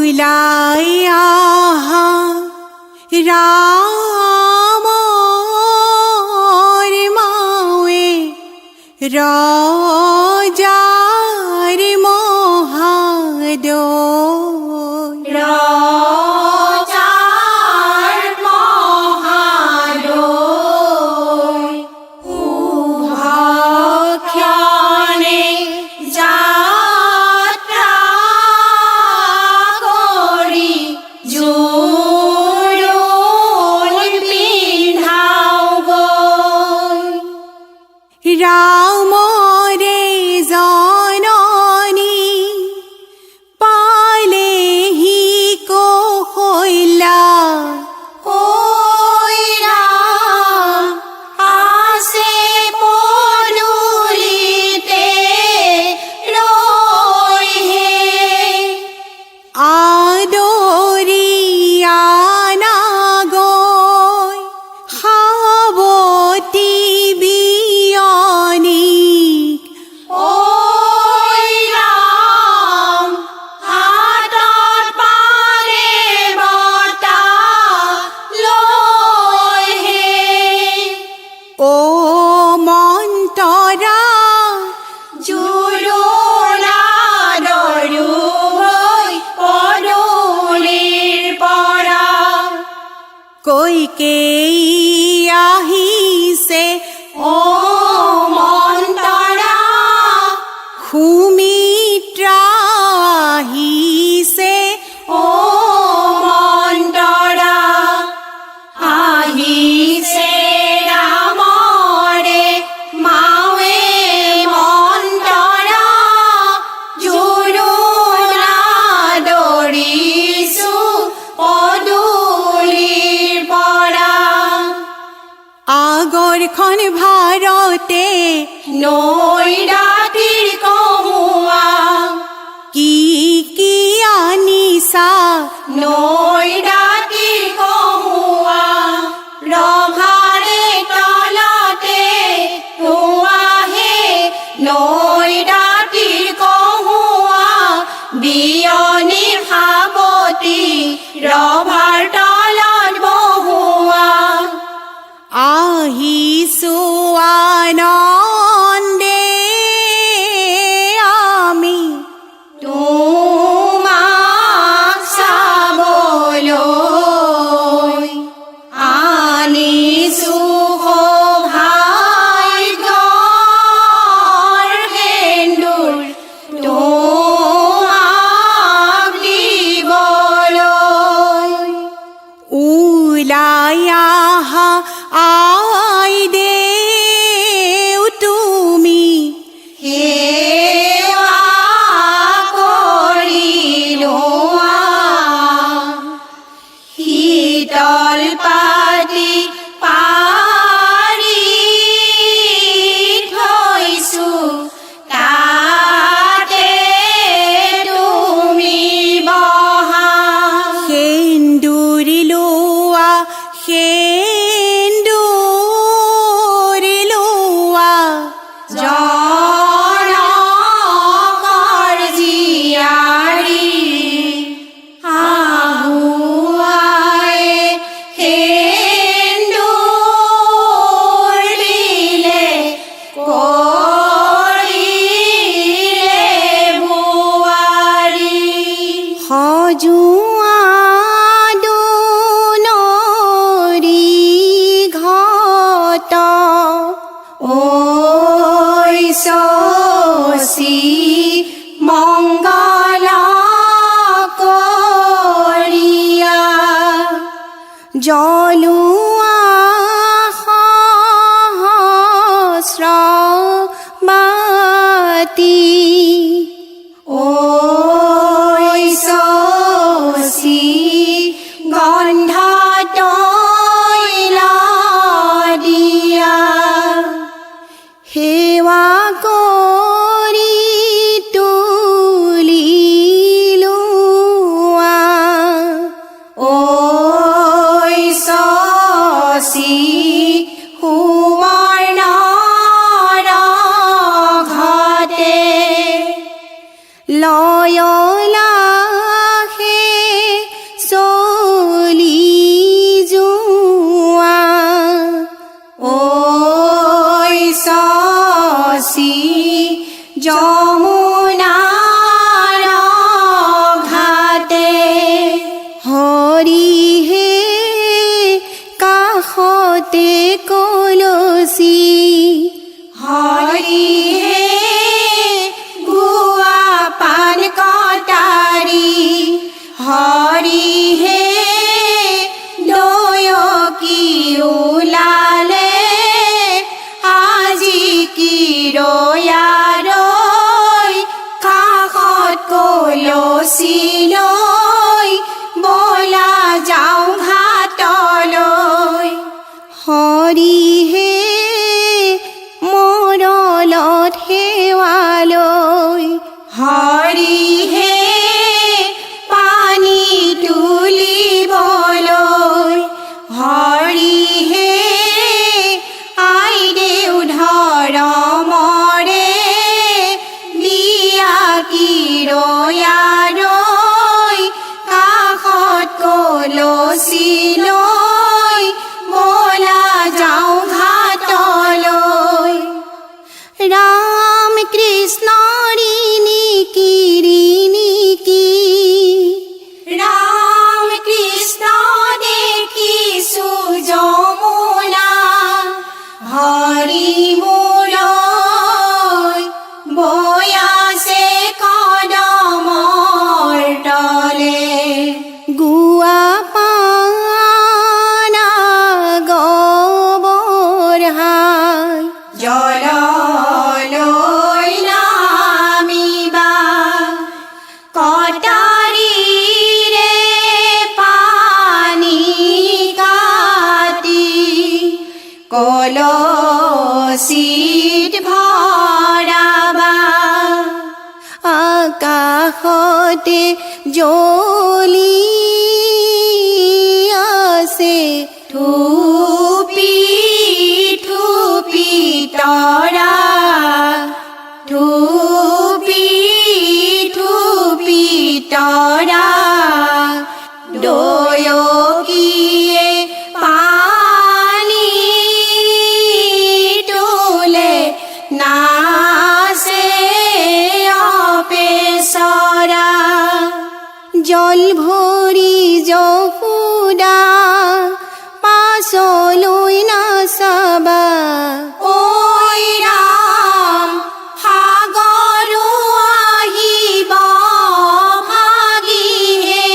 ওলাই আহা ৰামৰ মাৱে ৰজাৰ মহাদয় ৰজাৰ মহাদয় শুভক্ষণে যাত্ৰা কৰি জোৰোণ পিন্ধাওগৈ। ৰামৰে জননী পালেহি কৌশল্যা ঐ ৰাম আছে পদূলিতে ৰৈ হে। আদৰি আনা গৈ সাৱতী বিয়নীক ঐ ৰাম হাতত পাৰে বঁটা লৈ হে। অ মন্তৰা জোৰোণা দৰু হৈ পদূলিৰ পৰা কৈকেয়ী আহিছে ও মন্তৰা সুমিত্ৰা আহিছে ও মন্তৰা আহিছে ৰামৰে মাৱে মন্তৰা জোৰোণা দৰিছো পদূলিৰ পৰা আগৰখন ভাৰতে নৈ দাঁতিৰ কহুৱা কি কি আনিছা নৈ দাঁতিৰ কহুৱা ৰভাৰে তলতে ধোৱাহে নৈ দাঁতিৰ কহুৱা বিয়নীৰ সাৱতী ৰভাৰ তলত বহুৱা আহিছো আনন্দে আমি তোমাক চাবলৈ আনিছো সৌভাগ্যৰ সেন্দুৰ তোমাক দিবলৈ। ওলাই আহা আই দেউ তুমি সেৱা কৰি লোৱা শীতল পাতি পাৰি থৈছো তাতে তুমি বহা সেন্দুৰি লোৱা সেন্দুৰি লোৱা জনকৰ জীয়াৰী আহুৱাই সেন্দুৰ দিলে কৰিলে বোৱাৰী সজোৱা দুনৰী ঘট ঐ শশী মংগল কৰিয়া জ্বলোৱা সহস্ৰ বাতি ঐ শশী গন্ধ তৈল দিয়া সেৱা কৰি তুলিলোৱা ঐ শশী সুৱৰ্ণৰ ঘটে লয়লা কলচি লৈ বলা যাওঁ ঘাটলৈ। হৰিহে মৰলত সেৱালৈ, হৰিহে পানী তুলিবলৈ, হৰিহে আইদেউ ধৰমৰে বিয়া কিৰয়ালৈ, কাষত কলচি লৈ বলা যাওঁ ঘাটলৈ। ৰাম কৃষ্ণৰি নিকি, ৰাম কৃষ্ণ দেখিছো যমুনা, হৰি মূৰৈ বৈ আছে কদমৰ তলে। গুৱা পানা গবৰহাই, জললৈ নামিবা কটাৰীৰে পানী কাটি, কলচীত ভৰাবা আকাশতে জ্বলি আছে থুপি থুপি তৰা, থুপি থুপি তৰা, দয়কীয়ে পানী তোলে নাচে অপেচৰা। জল ভৰি যশোদা পাছলৈ নাচাবা, ঐ ৰাম সাগৰো আহিব ভাগিহে,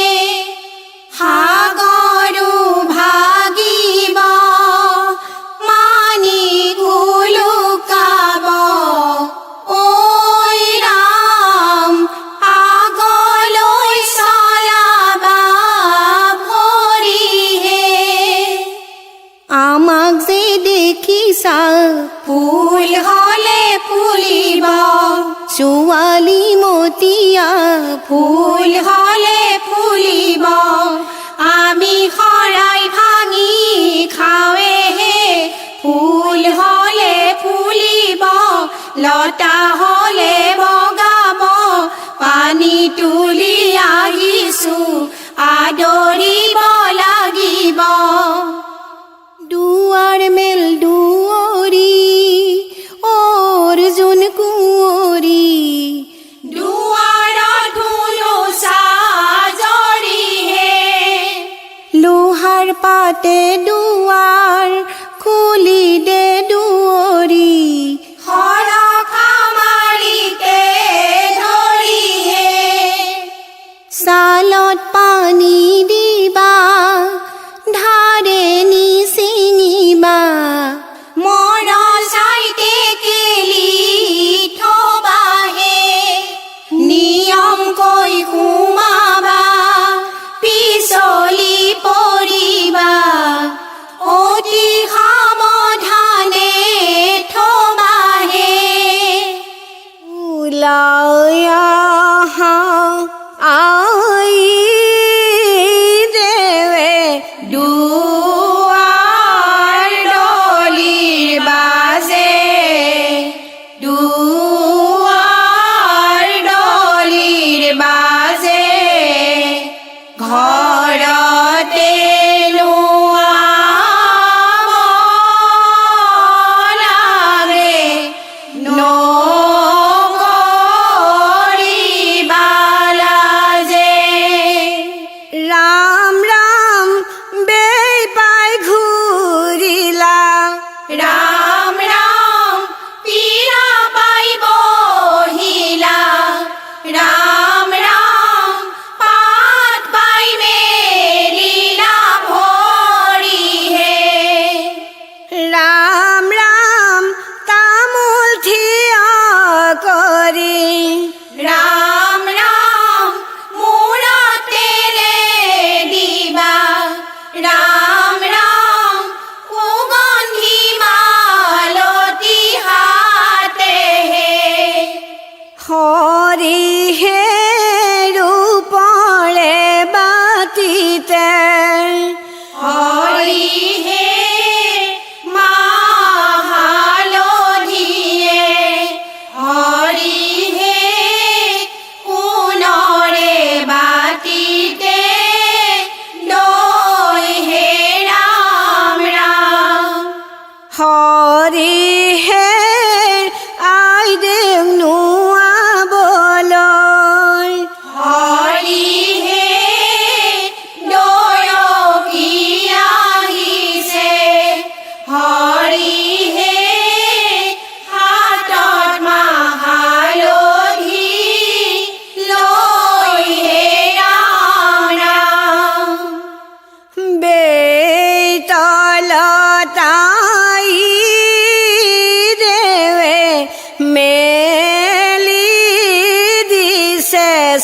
সাগৰো ভাগিব মানি কুলুকাব, ঐ ৰাম আগলৈ চলাবা ভৰিহে। আমাক যে দেখিছা ফুল হলে ফুলিব, ছোৱালী মতিয়া ফুল হলে ফুলিব, আমি শৰাই ভাঙি খাওঁহে। ফুল হলে ফুলিব, লতা হলে বগাব, পানী তুলি আহিছো আদৰিব লাগিব। দুৱাৰ মেল দুৱৰী অৰ্জুন কুঁৱৰী, দুৱাৰত ধুনুচা জৰিহে, লোহাৰ পাতে দুৱাৰ খুলি দে দুৱৰী, সৰখা মাৰিতে ধৰিহে, ছালত পানী দিবা ধাৰে নি ছিঙিবা, মৰ চাইতে কেলি থবাহে, নিয়মকৈ সোমাবা পিছলি পৰিবা, অতি সাৱধানে থবাহে। ওলাই আহা আই দেৱে দুৱাৰ দলিৰ বাজে, দুৱাৰ দলিৰ বাজে,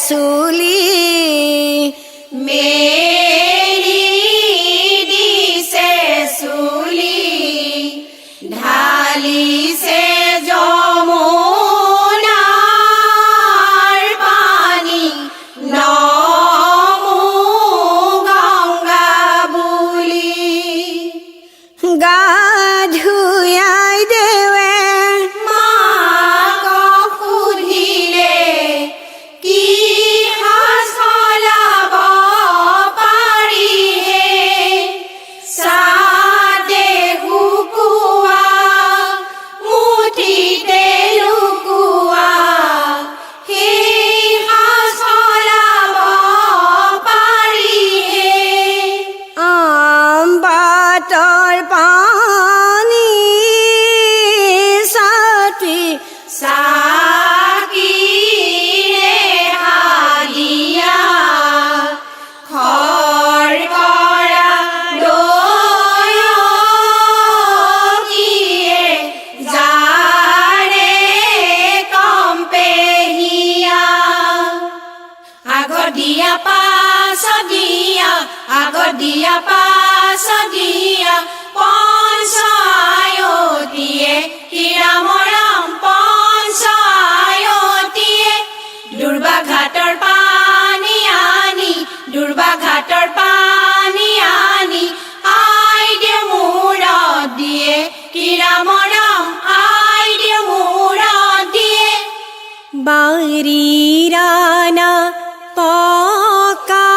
চুলি মেলি দিছে চুলি ঢালিছে যমুনাৰ পানী নমো গংগা বুলি গা ধুয়াই দেৱে মাক সুধিলে কি সাজ সলাব পাৰিহে চাতে শুকুৱা মুঠিতে লুকুৱা সেই সাজ সলাব পাৰিহে বাটৰ পানী চাতি চাকিৰে হালিয়া খৰ কৰা দৈয়ে জাৰে কম্পেহিয়া আগত দিয়া পাছত দিয়া আগত দিয়া পাছত দিয়া পঞ্চায়তীয়ে হীৰামৰাম পঞ্চায়তীয়ে দুৰ্বাঘাটৰ পানী আনি দুৰ্বাঘাটৰ পানী আনি আইদেউ মূৰত দিয়ে হীৰামৰাম আইদেউ মূৰত দিয়ে বাৰীৰানা পকা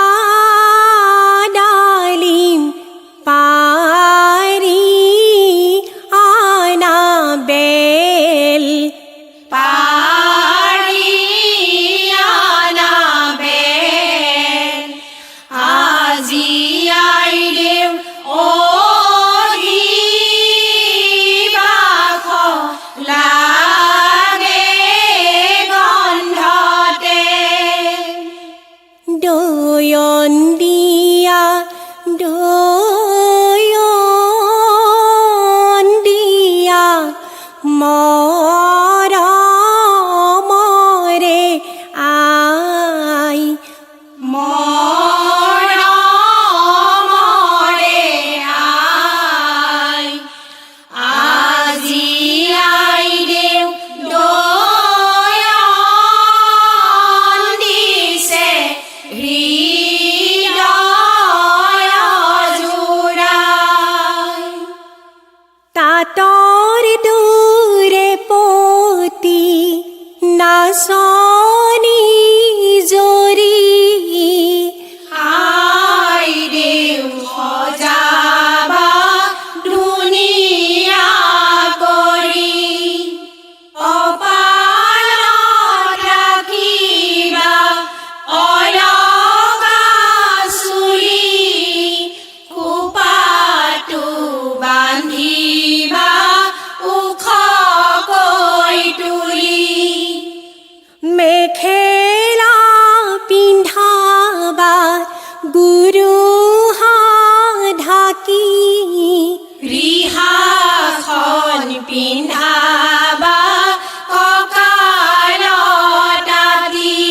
ডালিম পাৰি আনা বেল পাৰিয়ানা বেল আজি আইদেউ অহিবাস লাগে গন্ধতে দয়ন্দিয়া দয়ন্দিয়া মৰমৰে আই মৰমৰে আই আজি আইদেউ দয়ন দিছে হৃদয় জোৰাই তাতৰ দূৰে পতি নাচনি জৰি আইদেউ সজাবা ধুনীয়া কৰি অপালত ৰাখিবা অলগা চুলি খোপাটো বান্ধিবা ওখকৈ তুলি মেখেলা পিন্ধাবা গুৰুহা ঢাকি ৰিহাখন পিন্ধাবা কঁকালত আদি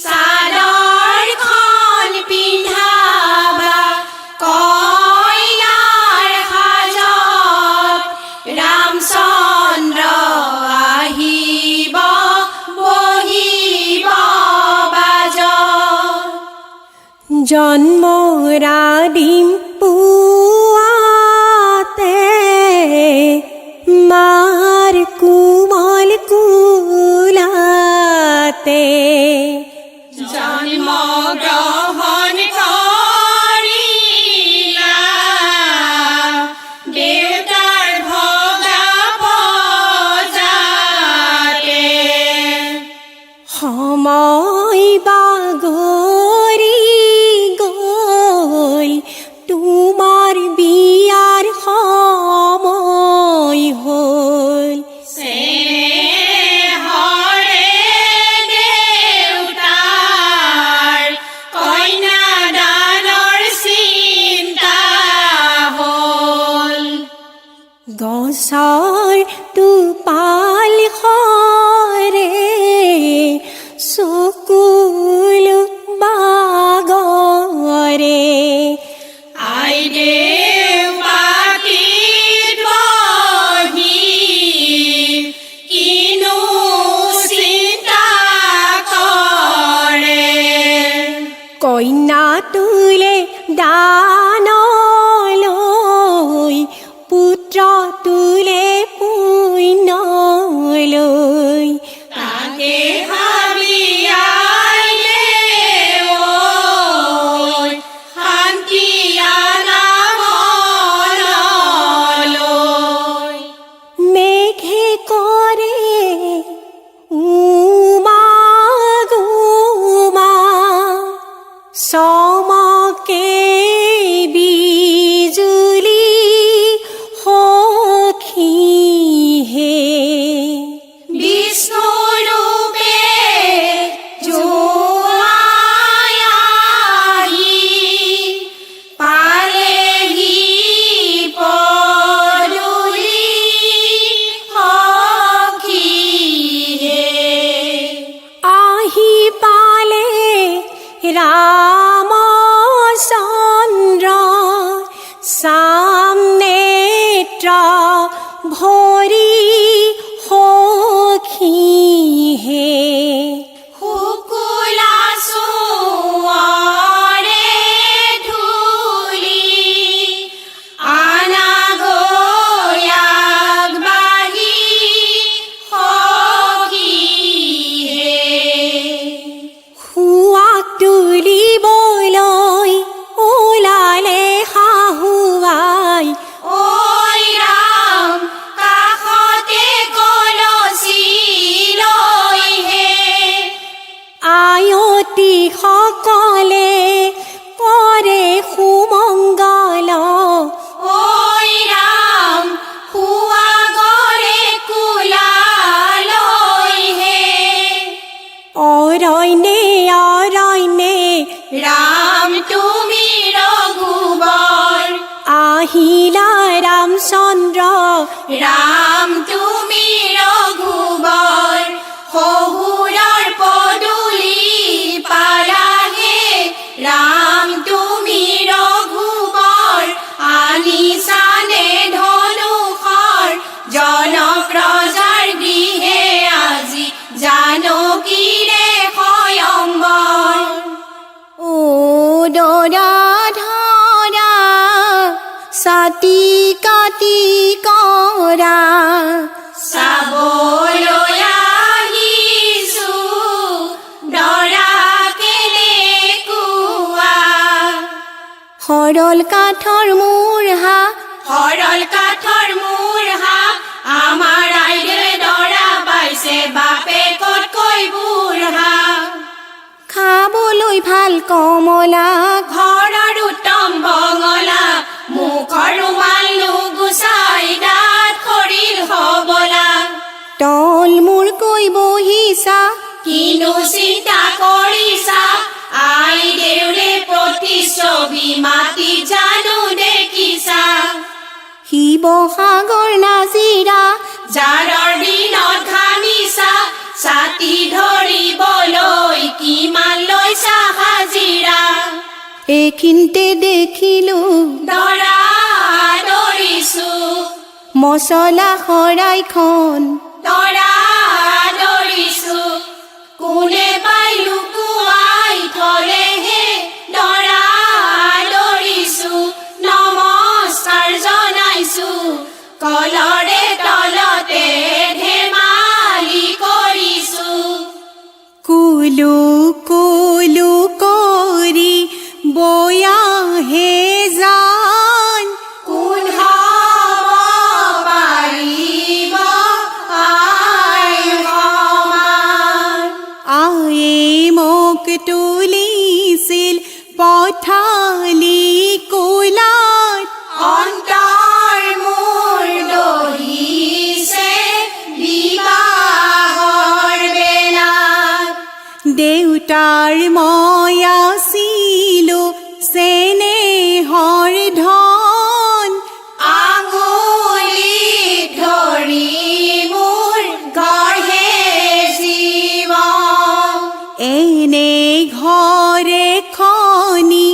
চাদৰখন পিন্ধাবা কইনাৰ সাজত ৰামচন্দ্ৰ আহিব বহিব বাজত জন্মৰা দিম পুৱাতে মাৰ কোমল কোলাতে জন্ম গ্ৰহণ কৰিলা দেউতাৰ ভগা পজাতে সময় বাগৰি গ'ল তোমাৰ বিয়াৰ সময় হ'ল হৰে দেউতাৰ কন্যাদানৰ চিন্তা হ'ল গছৰ টোপাল সৰে চকু কন্যা তুলে দানলৈ পুত্ৰ তুলে পুণ্যলৈ তাকে ভাবি আইলে ঐ শান্তি আনা মনলৈ। মেঘে কৰে উমা গুমা চমকে বিজুলি সখী হে বিষ্ণুৰূপে জোৱাই আহি পালেহি পদূলি সখী হে। আহি পালে ৰামচন্দ্ৰ সামনেত্ৰ ভৰি সখী হে শুকুলা চোঁৱৰে ধূলি আনা গৈ আগবাঢ়ি সখী হে। শুৱাক তুলিবলৈ ওলালে শাহুৱাই ঐ ৰাম কাষতে কলচি লৈ হে। আয়তী সকলে কৰে সুমংগল ঐ ৰাম সুৱাগৰে কোলা লৈ হে। অৰণ্যে অৰণ্যে ৰাম তুমি ৰঘুবৰ আহিলা ৰামচন্দ্ৰ ৰাম তুমি ৰঘুবৰ শহুৰৰ পদূলি পালাহে। ৰাম তুমি ৰঘুবৰ আনিছানে ধনুষৰ জনক ৰজাৰ গৃহে আজি জানকীৰে স্বয়ম্বৰ। ও দৰা ধৰা ছাতি কাটি কৰা চাবলৈ আহিছো দৰা কেনেকুৱা। সৰল কাঠৰ মূঢ়া সৰল কাঠৰ মূঢ়া আমাৰ আইদেৱে দৰা পাইছে বাপেকতকৈ বুঢ়া। খাবলৈ ভাল কমলা ঘৰৰ উত্তম বঙলা মুখৰ ৰুমাল নুগুচাই দাঁত সৰিল হবলা। তল মূৰকৈ বহিছা কিনো চিন্তা কৰিছা আই দেউৰে প্ৰতিচ্ছবি মাতি জানো দেখিছা। শিৱসাগৰ নাজিৰা জাৰৰ দিনত ঘামিছা ছাতি ধৰিবলৈ কিমান লৈছা হাজিৰা। এইখিনিতে দেখিলো দৰা দৰিছো মচলা শৰাইখন দৰা দৰিছো কোনে পাই লুকুৱাই থলেহে দৰা দৰিছো নমস্কাৰ জনাইছো কলৰে তলতে ধেমালি কৰিছো। কুলু কুলু কৰি বয়াহে জান কোন হ'ব পাৰিব আই সমান। আয়ে মোক তুলিছিল পথালি কোলাত অন্তৰ মোৰ দহিছে বিবাহৰ বেলাত। দেউতাৰ মই আছিলো চেনেহৰ ধন আঙুলিত ধৰি মোৰ গঢ়ে জীৱন। এনে ঘৰে খনি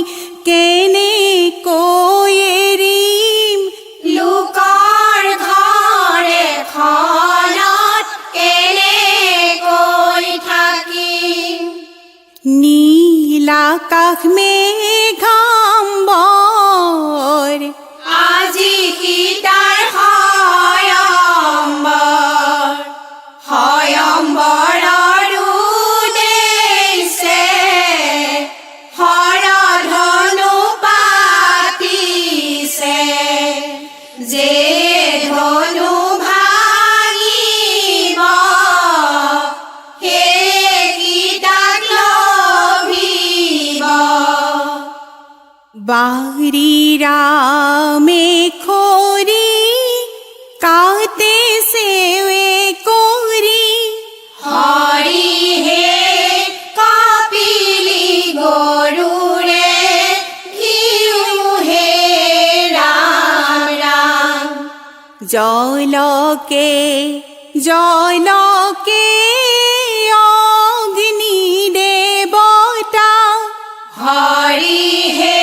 কেনেকৈ এৰিম লোকৰ ঘৰ এখনত কেনেকৈ থাকিম। নীল নাকাশ মেঘাম্বৰ আজি সীতাৰ সয়ম্বৰ সয়ম্বৰৰ উদ্দেশ্যে হৰধনু পাতিছে যে ধনু ভাঙিব সেই সীতাক লভিব বাৰি ৰামে খৰি কাতে সেৱে কৰি হৰি হে কপিলি গৰুৰে ঘিউ হে ৰাম ৰাম জলকে জলকে অগ্নি দেৱতা হৰি হে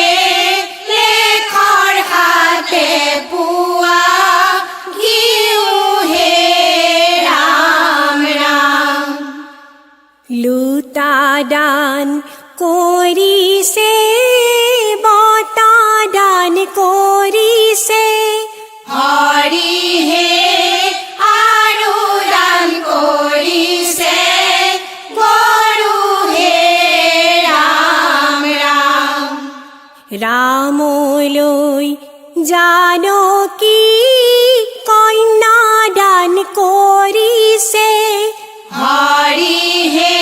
লেখৰ হাতে পুৱা ঘিউ হে ৰাম ৰাম লুটা দান কৰিছে বতা দান কৰিছে হৰি হে আৰু দান কৰিছে গৰু হে ৰাম ৰাম ৰামলৈ জানকী কন্যা দান কৰিছে হৰি হে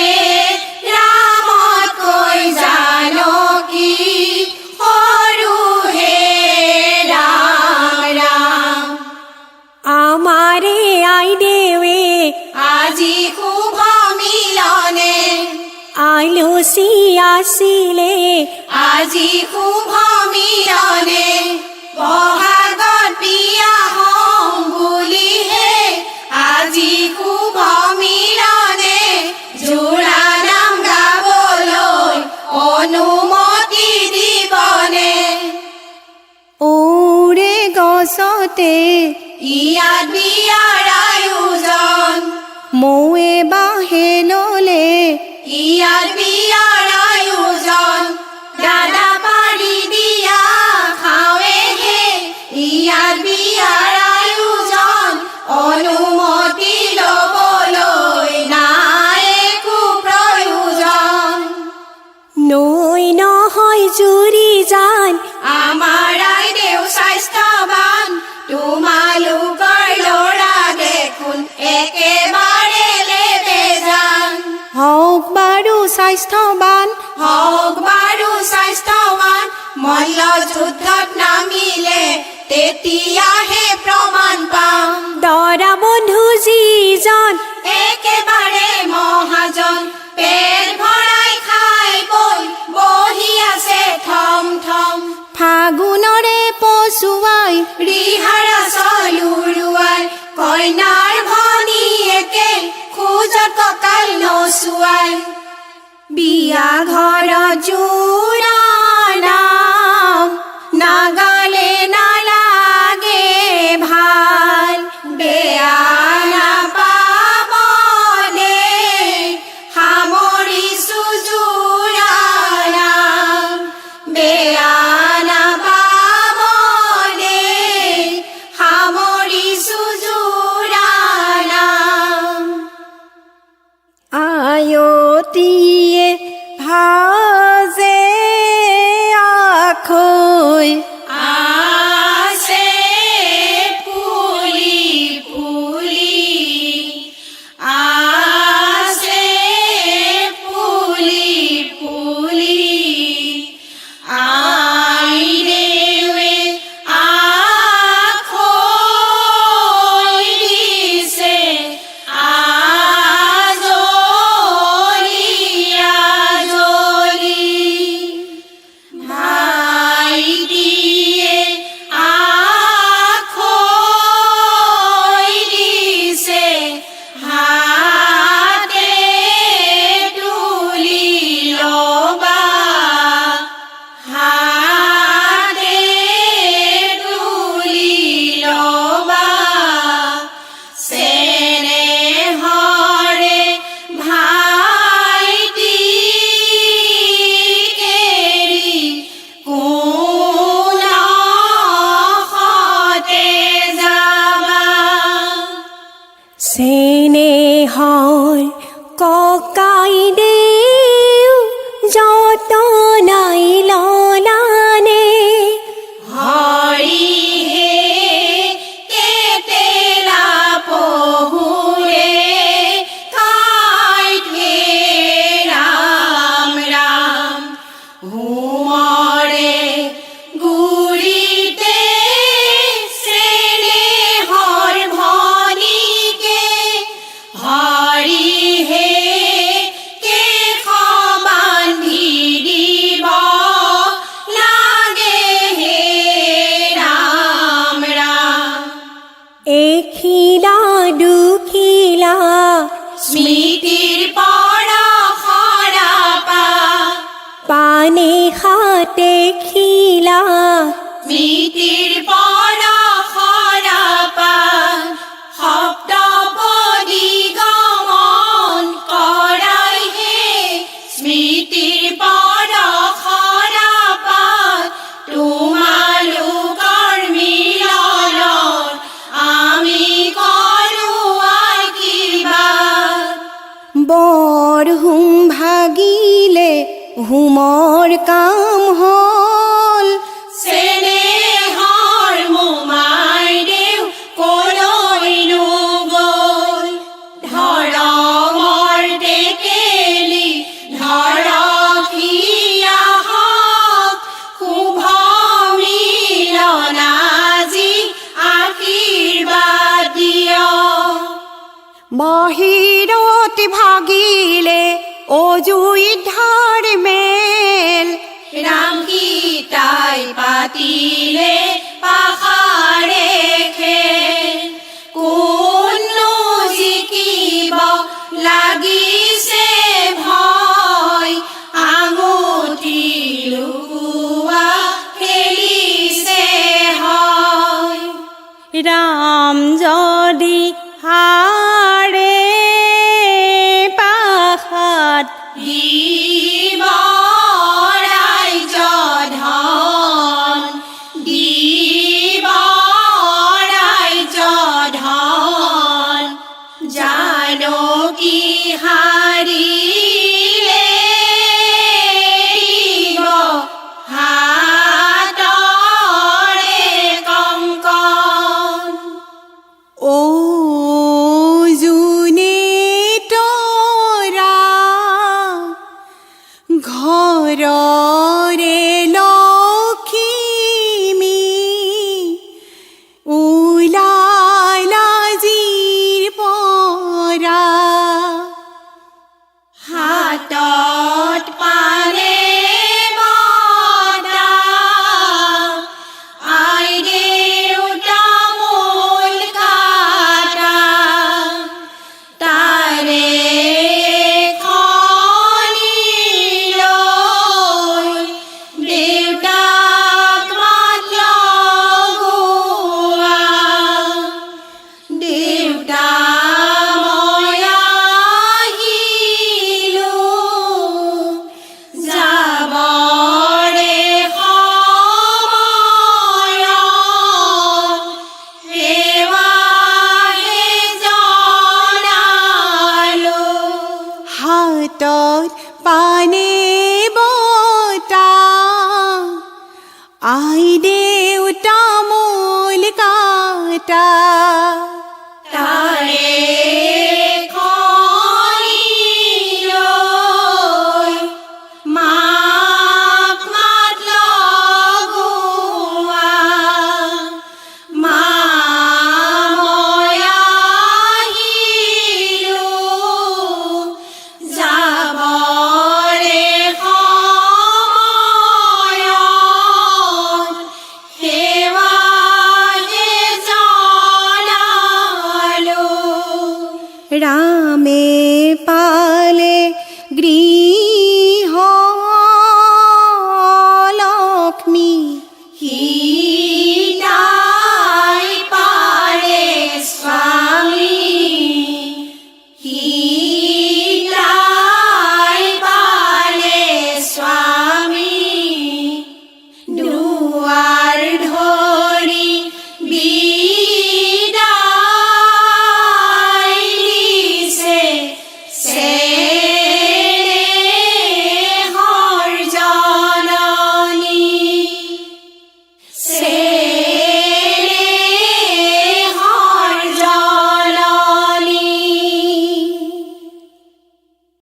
ৰামতকৈ জানকী সৰু হে ৰাম ৰাম আমাৰে আইদেৱে আজি শুভ মিলনে আলচি আছিলে আজি শুভ মিলনে বহাগত বিয়া হম বুলিহে আজি শুভ মিলনে জোৰা নাম গাবলৈ অনুমতি দিবনে ওৰে গছতে ইয়াত বিয়াৰ আয়োজন মৌৱে বাঁহে ললে ইয়াত বিয়াৰ আয়োজন দাদা পাৰি দিয়া খাৱেহে ইয়াত বিয়াৰ আয়োজন অনুমতি ল'বলৈ নাই একো প্ৰয়োজন নৈ নহয় জুৰি জান আমাৰ আইদেউ স্বাস্থ্যৱান তোমালোকৰ ল'ৰা দেখোন একেবাৰে লেবেজান হওক বাৰু স্বাস্থ্যৱান হওক বাৰু স্বাস্থ্যৱান মল্ল যুদ্ধত নামিলে তেতিয়াহে প্ৰমাণ পাম দৰা বন্ধু যিজন একেবাৰে মহাজন পেট ভৰাই খাই বৈ বহি আছে থম থম ফাগুনৰে পচুৱাই ৰিহাৰা চলুৰুৱাই কইনাৰ ভনীয়েকে খোজত কঁকাল নচুৱাই বিয়া ঘৰত জোৰা নাম নাগালে নালাগে ভাল বেয়া নাপাবনে সামৰিছো জোৰা নাম বেয়া নাপাবনে সামৰিছো জোৰা নাম আয়তীয়ে ভাজে আখৈ আছে পুলি পুলি আছে পুলি পুলি আইদেৱে আখৈ দিছে আজলি আজলি ভাইটি আনে হাতে খিলা স্মৃতিৰ পৰশৰা পাত শব্দ পদিগমন কৰাই হে স্মৃতিৰ পৰশৰা পাত তোমালোকৰ মিলনত আমি কৰোঁ আশীৰ্বাদ বৰ হুম ভাগিলে হুমৰ কাম হ'ল চেনেহৰ মোমাই দেউ কলৈনো গ'ল ধৰমৰ টেকেলি ধৰকীয়া হওক শুভ মিলন আজি আশীৰ্বাদ দিয়ক বাহিৰত ভাগিলে অজুইত ধাৰ মেল ৰাম গীতাই পাতিলে পাখাৰে খেল কোননো জিকিব লাগিছে ভয় আঙুঠি লুকুওৱা খেলিছে হয় ৰাম যদি হাৰে পাখাত দিব ৰাজ্য ধন দিব ৰাজ্য ধন জানকী হাৰিলে দিব হাতৰে কংকণ ও জুনে তৰা ঘৰৰে লখিমী ওলালা জিৰ পৰা হাতত পালে বঁটা আই দেউতা মূল কাটা তাৰে খনি লৈ দেউতাক মাত লগোৱা দেউতা মই আহিলোঁ যাবৰে সময়ত সেৱাহে জনালোঁ হাতত পানে বটা আই দে